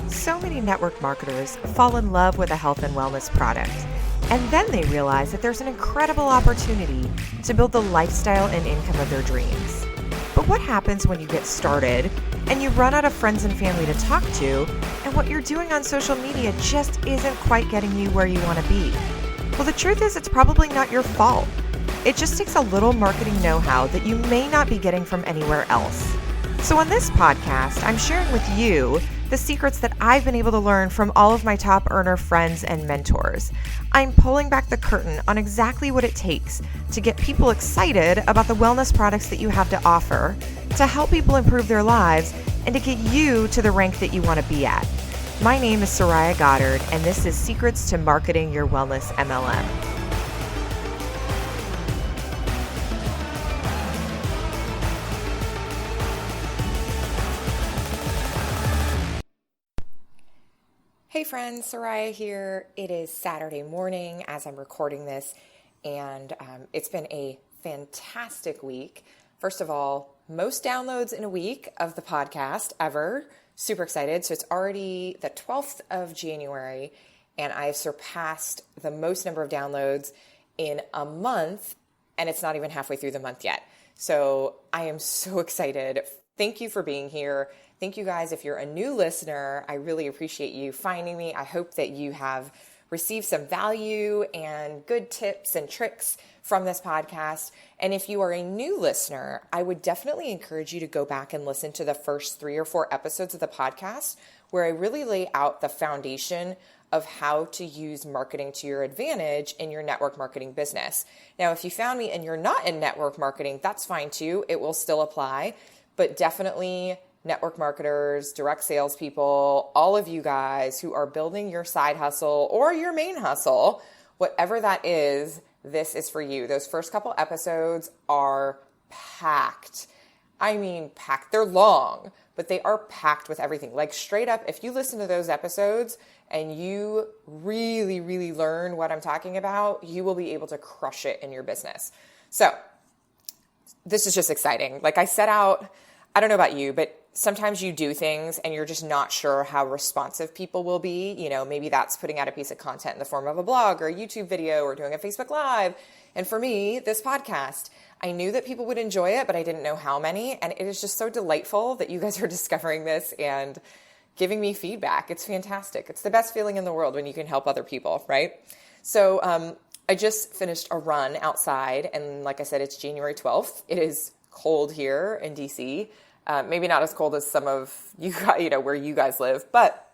So many network marketers fall in love with a health and wellness product, and then they realize that there's an incredible opportunity to build the lifestyle and income of their dreams. But what happens when you get started and you run out of friends and family to talk to, and what you're doing on social media just isn't quite getting you where you want to be? Well, the truth is it's probably not your fault. It just takes a little marketing know-how that you may not be getting from anywhere else. So on this podcast, I'm sharing with you the secrets that I've been able to learn from all of my top earner friends and mentors. I'm pulling back the curtain on exactly what it takes to get people excited about the wellness products that you have to offer, to help people improve their lives, and to get you to the rank that you want to be at. My name is Soraya Goddard, and this is Secrets to Marketing Your Wellness MLM. Hey friends, Soraya here. It is Saturday morning as I'm recording this, and it's been a fantastic week. First of all, most downloads in a week of the podcast ever. Super excited. So it's already the 12th of January, and I've surpassed the most number of downloads in a month, and it's not even halfway through the month yet. So I am so excited. Thank you for being here. Thank you guys. If you're a new listener, I really appreciate you finding me. I hope that you have received some value and good tips and tricks from this podcast. And if you are a new listener, I would definitely encourage you to go back and listen to the first 3 or 4 episodes of the podcast, where I really lay out the foundation of how to use marketing to your advantage in your network marketing business. Now, if you found me and you're not in network marketing, that's fine too. It will still apply, but definitely network marketers, direct salespeople, all of you guys who are building your side hustle or your main hustle, whatever that is, this is for you. Those first couple episodes are packed. I mean, packed. They're long, but they are packed with everything. Like straight up, if you listen to those episodes and you really, really learn what I'm talking about, you will be able to crush it in your business. So this is just exciting. Like I set out, I don't know about you, but sometimes you do things and you're just not sure how responsive people will be. You know, maybe that's putting out a piece of content in the form of a blog or a YouTube video or doing a Facebook Live. And for me, this podcast, I knew that people would enjoy it, but I didn't know how many. And it is just so delightful that you guys are discovering this and giving me feedback. It's fantastic. It's the best feeling in the world when you can help other people, right? So I just finished a run outside. And like I said, it's January 12th. It is cold here in DC. Maybe not as cold as some of you guys, where you guys live, but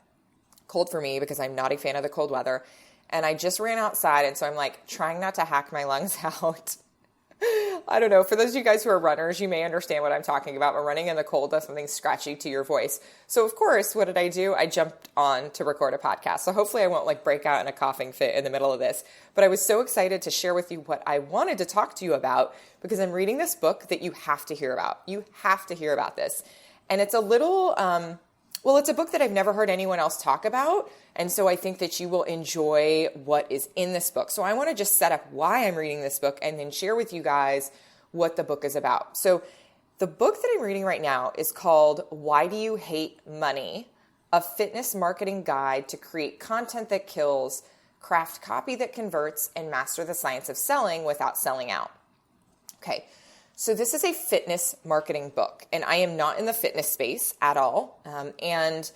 cold for me because I'm not a fan of the cold weather. And I just ran outside. And so I'm like trying not to hack my lungs out. I don't know. For those of you guys who are runners, you may understand what I'm talking about. But running in the cold does something scratchy to your voice. So of course, what did I do? I jumped on to record a podcast. So hopefully I won't break out in a coughing fit in the middle of this. But I was so excited to share with you what I wanted to talk to you about because I'm reading this book that you have to hear about. You have to hear about this. And it's a little, it's a book that I've never heard anyone else talk about. And so I think that you will enjoy what is in this book. So I want to just set up why I'm reading this book and then share with you guys what the book is about. So the book that I'm reading right now is called Why Do You Hate Money? A Fitness Marketing Guide to Create Content That Kills, Craft Copy That Converts, and Master the Science of Selling Without Selling Out. Okay. So this is a fitness marketing book, and I am not in the fitness space at all. And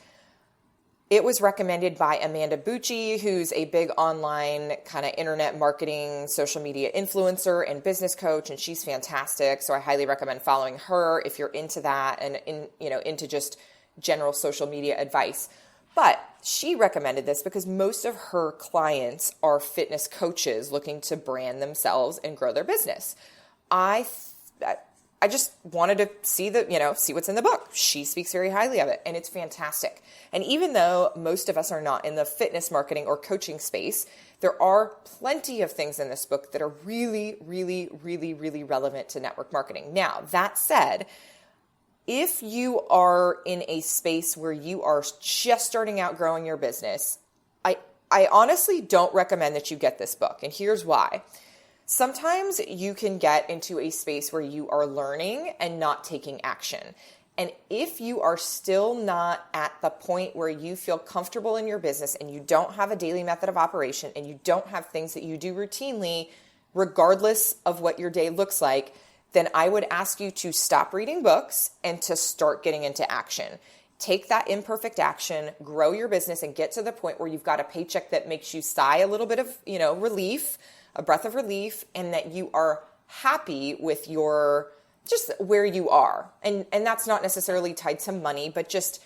it was recommended by Amanda Bucci, who's a big online kind of internet marketing, social media influencer and business coach, and she's fantastic. So I highly recommend following her if you're into that and into just general social media advice. But she recommended this because most of her clients are fitness coaches looking to brand themselves and grow their business. I just wanted to see what's in the book. She speaks very highly of it, and it's fantastic. And even though most of us are not in the fitness marketing or coaching space, there are plenty of things in this book that are really, really, really, really relevant to network marketing. Now, that said, if you are in a space where you are just starting out growing your business, I honestly don't recommend that you get this book. And here's why. Sometimes you can get into a space where you are learning and not taking action. And if you are still not at the point where you feel comfortable in your business and you don't have a daily method of operation and you don't have things that you do routinely, regardless of what your day looks like, then I would ask you to stop reading books and to start getting into action. Take that imperfect action, grow your business, and get to the point where you've got a paycheck that makes you sigh a little bit of, relief, a breath of relief, and that you are happy with your just where you are. And that's not necessarily tied to money, but just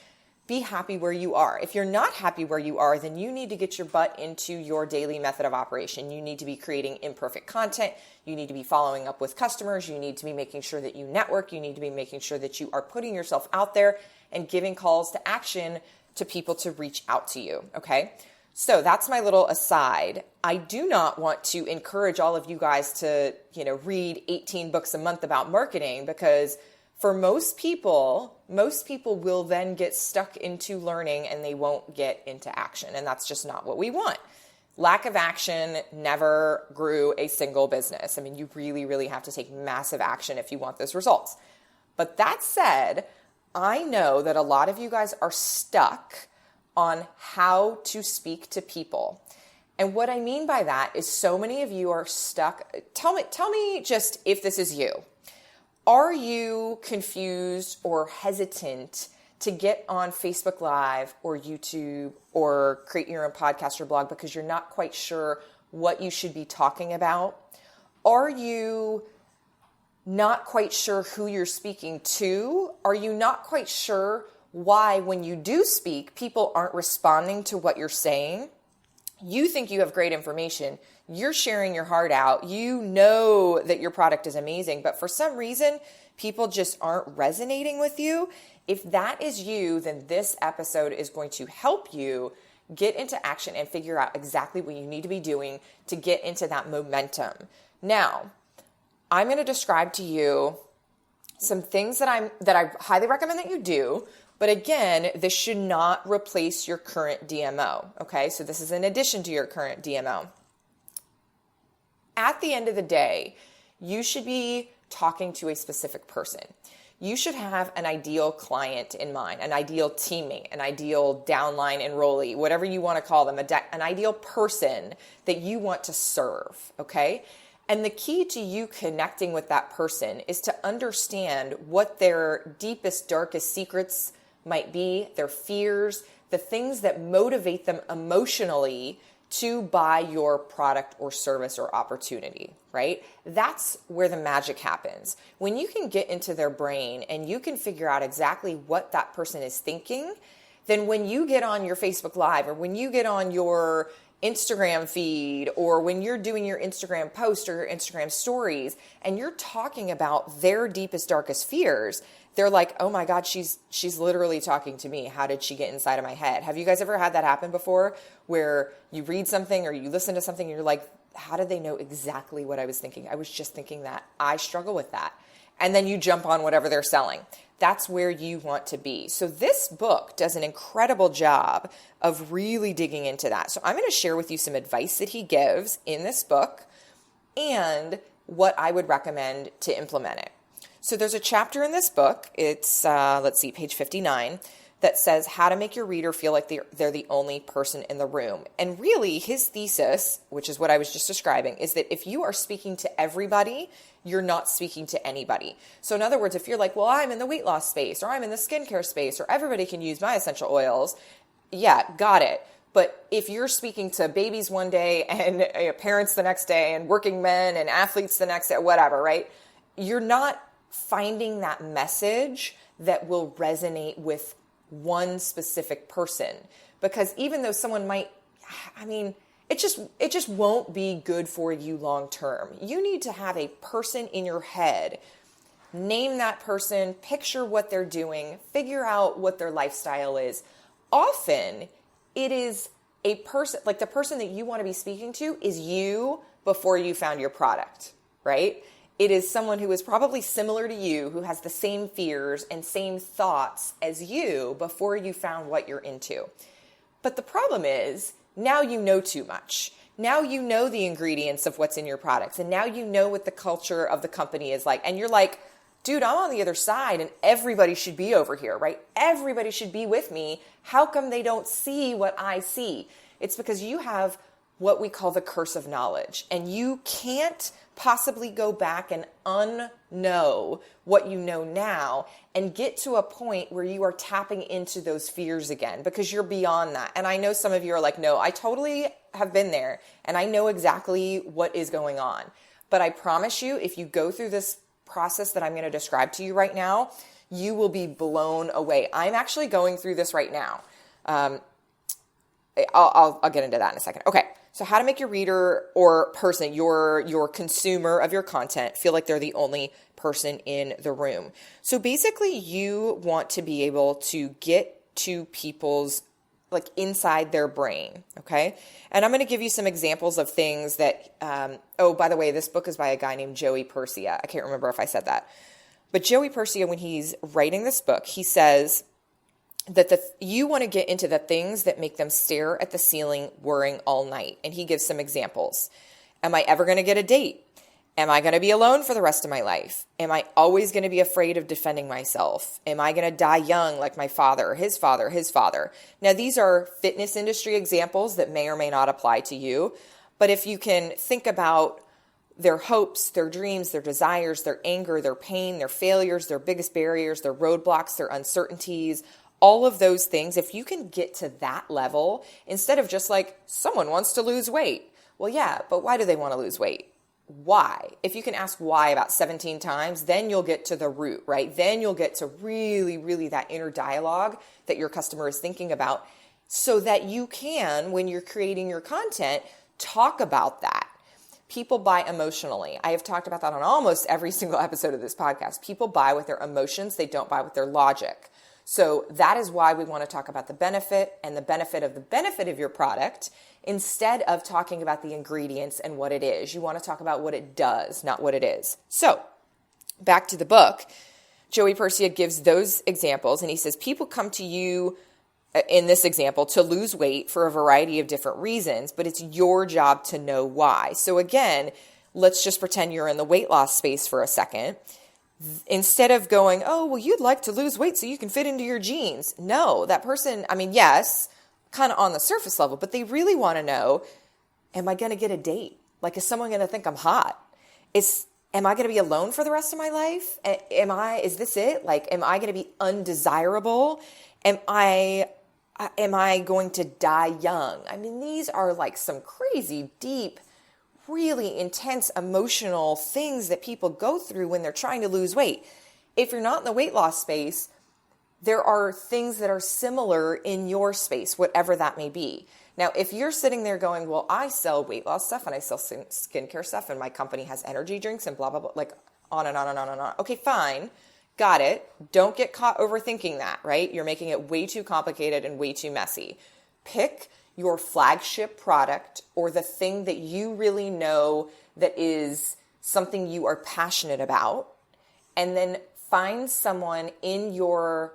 be happy where you are. If you're not happy where you are, then you need to get your butt into your daily method of operation. You need to be creating imperfect content. You need to be following up with customers. You need to be making sure that you network. You need to be making sure that you are putting yourself out there and giving calls to action to people to reach out to you. Okay. So that's my little aside. I do not want to encourage all of you guys to, read 18 books a month about marketing, because for most people will then get stuck into learning and they won't get into action. And that's just not what we want. Lack of action never grew a single business. I mean, you really, really have to take massive action if you want those results. But that said, I know that a lot of you guys are stuck on how to speak to people. And what I mean by that is so many of you are stuck. Tell me just if this is you. Are you confused or hesitant to get on Facebook Live or YouTube or create your own podcast or blog because you're not quite sure what you should be talking about? Are you not quite sure who you're speaking to? Are you not quite sure why, when you do speak, people aren't responding to what you're saying? You think you have great information. You're sharing your heart out. You know that your product is amazing, but for some reason, people just aren't resonating with you. If that is you, then this episode is going to help you get into action and figure out exactly what you need to be doing to get into that momentum. Now, I'm going to describe to you some things that I highly recommend that you do. But again, this should not replace your current DMO, okay? So this is in addition to your current DMO. At the end of the day, you should be talking to a specific person. You should have an ideal client in mind, an ideal teammate, an ideal downline enrollee, whatever you want to call them, an ideal person that you want to serve, okay? And the key to you connecting with that person is to understand what their deepest, darkest secrets might be, their fears, the things that motivate them emotionally to buy your product or service or opportunity, right? That's where the magic happens. When you can get into their brain and you can figure out exactly what that person is thinking, then when you get on your Facebook Live or when you get on your Instagram feed or when you're doing your Instagram post or your Instagram stories and you're talking about their deepest, darkest fears, they're like, oh my God, she's literally talking to me. How did she get inside of my head? Have you guys ever had that happen before where you read something or you listen to something and you're like, how did they know exactly what I was thinking? I was just thinking that. I struggle with that. And then you jump on whatever they're selling. That's where you want to be. So this book does an incredible job of really digging into that. So I'm going to share with you some advice that he gives in this book and what I would recommend to implement it. So there's a chapter in this book, it's, page 59, that says how to make your reader feel like they're the only person in the room. And really, his thesis, which is what I was just describing, is that if you are speaking to everybody, you're not speaking to anybody. So in other words, if you're like, well, I'm in the weight loss space, or I'm in the skincare space, or everybody can use my essential oils, yeah, got it. But if you're speaking to babies one day and parents the next day and working men and athletes the next day, whatever, right? You're not finding that message that will resonate with one specific person, because even though someone might, it just won't be good for you long term. You need to have a person in your head, name that person, picture what they're doing, figure out what their lifestyle is. Often it is a person, like the person that you want to be speaking to is you before you found your product, right? It is someone who is probably similar to you, who has the same fears and same thoughts as you before you found what you're into. But the problem is, now you know too much. Now you know the ingredients of what's in your products, and now you know what the culture of the company is like. And you're like, dude, I'm on the other side and everybody should be over here, right? Everybody should be with me. How come they don't see what I see? It's because you have what we call the curse of knowledge, and you can't possibly go back and unknow what you know now and get to a point where you are tapping into those fears again, because you're beyond that. And I know some of you are like, no, I totally have been there and I know exactly what is going on. But I promise you, if you go through this process that I'm going to describe to you right now, you will be blown away. I'm actually going through this right now. I'll get into that in a second. Okay. So how to make your reader or person, your consumer of your content, feel like they're the only person in the room. So basically you want to be able to get to people's, like, inside their brain. Okay. And I'm going to give you some examples of things that, by the way, this book is by a guy named Joey Persia. I can't remember if I said that, but Joey Persia, when he's writing this book, he says that you want to get into the things that make them stare at the ceiling worrying all night. And he gives some examples. Am I ever going to get a date? Am I going to be alone for the rest of my life? Am I always going to be afraid of defending myself? Am I going to die young like my father, or his father, his father? Now, these are fitness industry examples that may or may not apply to you. But if you can think about their hopes, their dreams, their desires, their anger, their pain, their failures, their biggest barriers, their roadblocks, their uncertainties, all of those things, if you can get to that level, instead of just like, someone wants to lose weight. Well, yeah, but why do they want to lose weight? Why? If you can ask why about 17 times, then you'll get to the root, right? Then you'll get to really, really that inner dialogue that your customer is thinking about, so that you can, when you're creating your content, talk about that. People buy emotionally. I have talked about that on almost every single episode of this podcast. People buy with their emotions. They don't buy with their logic. So that is why we want to talk about the benefit and the benefit of your product, instead of talking about the ingredients and what it is. You want to talk about what it does, not what it is. So back to the book, Joey Persia gives those examples, and he says people come to you in this example to lose weight for a variety of different reasons, but it's your job to know why. So again, let's just pretend you're in the weight loss space for a second. Instead of going, oh, well, you'd like to lose weight so you can fit into your jeans. No, that person, I mean, yes, kind of on the surface level, but they really want to know, am I going to get a date? Like, is someone going to think I'm hot? Am I going to be alone for the rest of my life? Is this it? Like, am I going to be undesirable? Am I going to die young? I mean, these are like some crazy, deep, really intense emotional things that people go through when they're trying to lose weight. If you're not in the weight loss space, there are things that are similar in your space, whatever that may be. Now, if you're sitting there going, well, I sell weight loss stuff and I sell skincare stuff and my company has energy drinks and blah, blah, blah, like on and on and on and on. Okay, fine. Got it. Don't get caught overthinking that, right? You're making it way too complicated and way too messy. Pick your flagship product or the thing that you really know that is something you are passionate about, and then find someone in your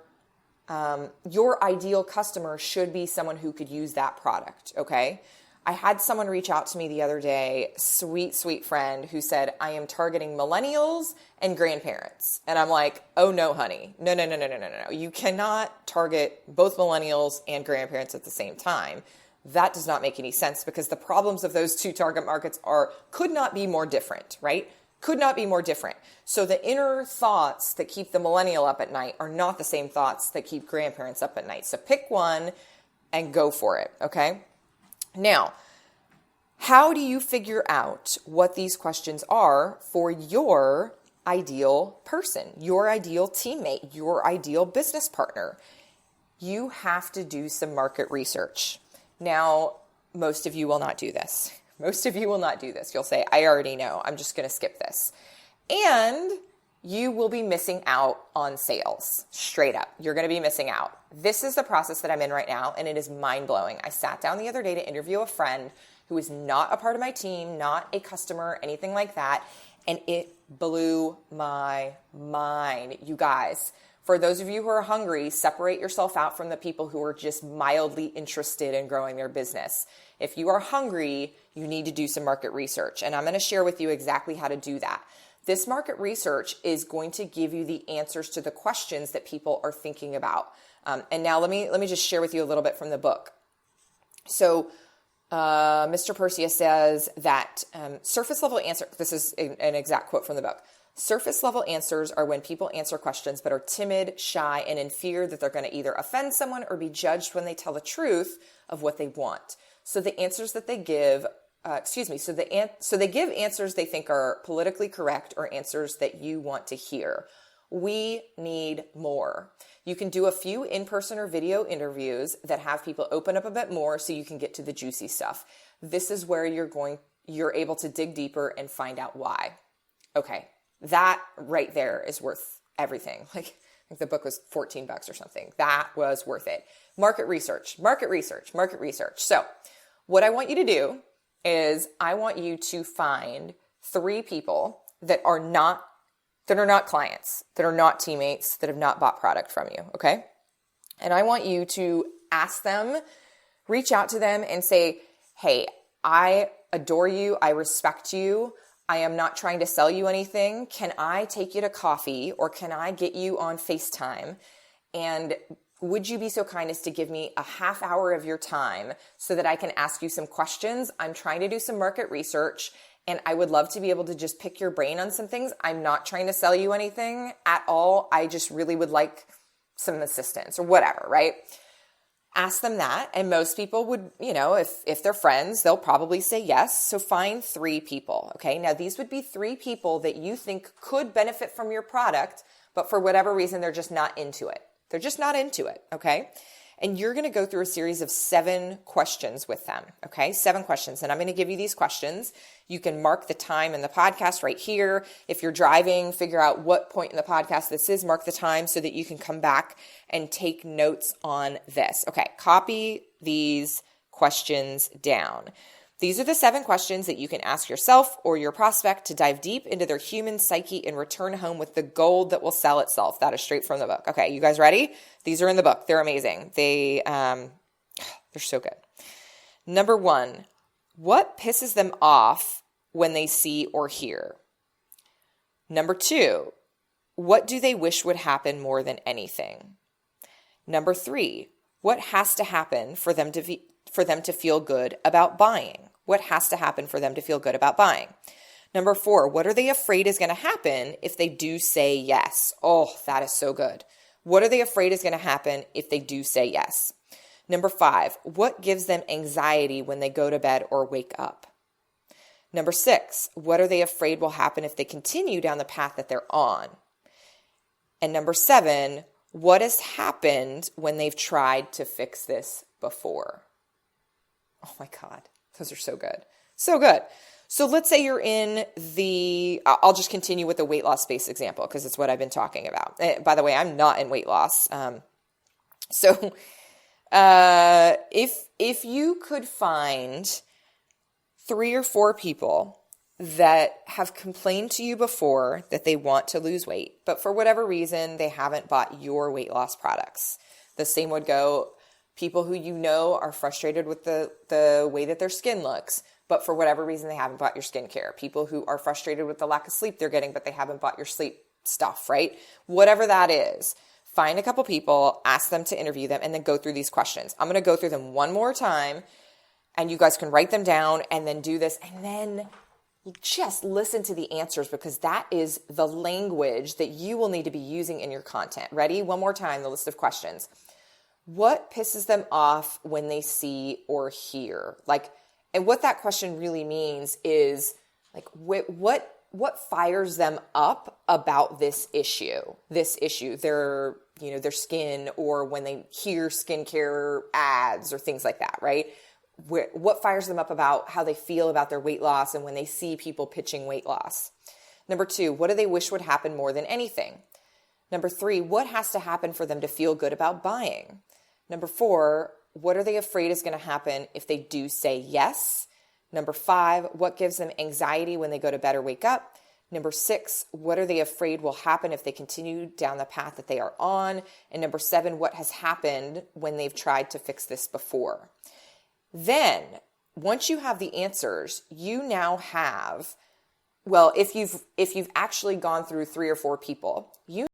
ideal customer should be someone who could use that product. Okay. I had someone reach out to me the other day, sweet, sweet friend, who said, I am targeting millennials and grandparents. And I'm like, oh no, honey, no. You cannot target both millennials and grandparents at the same time. That does not make any sense, because the problems of those two target markets could not be more different, right? Could not be more different. So the inner thoughts that keep the millennial up at night are not the same thoughts that keep grandparents up at night. So pick one and go for it, okay? Now, how do you figure out what these questions are for your ideal person, your ideal teammate, your ideal business partner? You have to do some market research. Now, most of you will not do this. Most of you will not do this. You'll say, I already know. I'm just going to skip this. And you will be missing out on sales. Straight up. You're going to be missing out. This is the process that I'm in right now, and it is mind-blowing. I sat down the other day to interview a friend who is not a part of my team, not a customer, anything like that, and it blew my mind. You guys, for those of you who are hungry, separate yourself out from the people who are just mildly interested in growing their business. If you are hungry, you need to do some market research. And I'm going to share with you exactly how to do that. This market research is going to give you the answers to the questions that people are thinking about. And now let me just share with you a little bit from the book. So Mr. Persia says that surface level answer, this is an exact quote from the book. Surface level answers are when people answer questions but are timid, shy, and in fear that they're going to either offend someone or be judged when they tell the truth of what they want. So the answers that they give, so they give answers they think are politically correct or answers that you want to hear. We need more. You can do a few in-person or video interviews that have people open up a bit more so you can get to the juicy stuff. This is where you're able to dig deeper and find out why. Okay, that right there is worth everything. Like, I think the book was $14 or something. That was worth it. Market research. So what I want you to do is I want you to find 3 people that are not clients, that are not teammates, that have not bought product from you, okay? And I want you to ask them, reach out to them and say, hey, I adore you, I respect you, I am not trying to sell you anything. Can I take you to coffee or can I get you on FaceTime? And would you be so kind as to give me a half hour of your time so that I can ask you some questions? I'm trying to do some market research and I would love to be able to just pick your brain on some things. I'm not trying to sell you anything at all. I just really would like some assistance or whatever, right? Ask them that. And most people would, if they're friends, they'll probably say yes. So find 3 people. Okay. Now these would be 3 people that you think could benefit from your product, but for whatever reason, they're just not into it. They're just not into it. Okay. And you're going to go through a series of 7 questions with them. Okay. 7 questions. And I'm going to give you these questions. You can mark the time in the podcast right here. If you're driving, figure out what point in the podcast this is, mark the time so that you can come back and take notes on this. Okay. Copy these questions down. These are the 7 questions that you can ask yourself or your prospect to dive deep into their human psyche and return home with the gold that will sell itself. That is straight from the book. Okay, you guys ready? These are in the book. They're amazing. They're so good. Number 1, what pisses them off when they see or hear? Number 2, what do they wish would happen more than anything? Number 3, what has to happen for them to feel good about buying? What has to happen for them to feel good about buying? Number 4, what are they afraid is going to happen if they do say yes? Oh, that is so good. What are they afraid is going to happen if they do say yes? Number 5, what gives them anxiety when they go to bed or wake up? Number 6, what are they afraid will happen if they continue down the path that they're on? And number 7, what has happened when they've tried to fix this before? Oh my God, those are so good. So good. So let's say you're in I'll just continue with the weight loss space example because it's what I've been talking about. By the way, I'm not in weight loss. If you could find 3 or 4 people that have complained to you before that they want to lose weight, but for whatever reason, they haven't bought your weight loss products. The same would go people who are frustrated with the way that their skin looks, but for whatever reason, they haven't bought your skincare. People who are frustrated with the lack of sleep they're getting, but they haven't bought your sleep stuff, right? Whatever that is, find a couple people, ask them to interview them, and then go through these questions. I'm going to go through them one more time, and you guys can write them down and then do this, and then just listen to the answers because that is the language that you will need to be using in your content. Ready? One more time, the list of questions. What pisses them off when they see or hear? And what that question really means is what fires them up about this issue, their skin, or when they hear skincare ads or things like that, right? What fires them up about how they feel about their weight loss and when they see people pitching weight loss? Number 2, what do they wish would happen more than anything? Number 3, what has to happen for them to feel good about buying? Number 4, what are they afraid is going to happen if they do say yes? Number 5, what gives them anxiety when they go to bed or wake up? Number 6, what are they afraid will happen if they continue down the path that they are on? And number 7, what has happened when they've tried to fix this before? Then, once you have the answers, you now have Well, if you've actually gone through 3 or 4 people, you